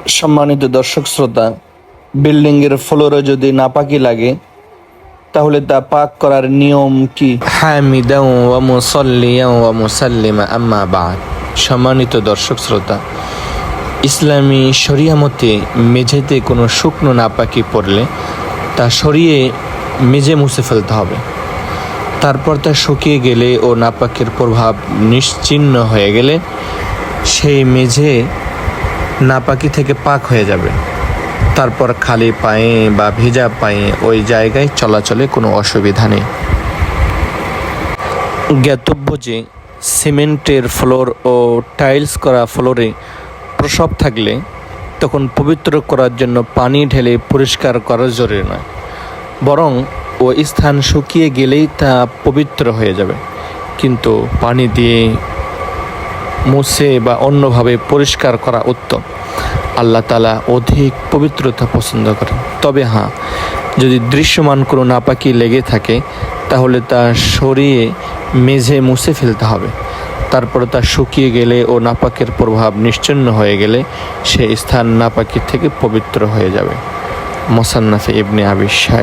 সম্মানিত দর্শক শ্রোতা, বিল্ডিংয়ের ফ্লোরে যদি নাপাকি লাগে তাহলে তা পাক করার নিয়ম কি? হামিদাও ওয়া মুসাল্লিয়াও ওয়া মুসাল্লিমা আম্মা বাদ। সম্মানিত দর্শক শ্রোতা, ইসলামী শরিয়া মতে মেঝেতে কোনো শুকনো নাপাকি পড়লে তা সরিয়ে মেঝে মুছে ফেলতে হবে। তারপর তা শুকিয়ে গেলে ও নাপাকের প্রভাব নিশ্চিহ্ন হয়ে গেলে সেই মেঝে নাপাকি থেকে পাক হয়ে যাবে। তারপর খালি পায়ে বা ভেজা পায়ে ওই জায়গায় চলাচলে কোনো অসুবিধা নেই। জ্ঞাতব্য যে সিমেন্টের ফ্লোর ও টাইলস করা ফ্লোরে প্রস্রাব থাকলে তখন পবিত্র করার জন্য পানি ঢেলে পরিষ্কার করা জরুরি নয়, বরং ওই স্থান শুকিয়ে গেলেই তা পবিত্র হয়ে যাবে। কিন্তু পানি দিয়ে মুছে বা অন্যভাবে পরিষ্কার করা উত্তম। আল্লাহ তাআলা অধিক পবিত্রতা পছন্দ করেন। তবে হ্যাঁ, যদি দৃশ্যমান কোনো নাপাকি লেগে থাকে তাহলে তা সরিয়ে মেঝে মুছে ফেলতে হবে। তারপরে তা শুকিয়ে গেলে ও নাপাকের প্রভাব নিশ্চিহ্ন হয়ে গেলে সেই স্থান নাপাকি থেকে পবিত্র হয়ে যাবে। মুসান্নাফে ইবনে আবি শাইবা।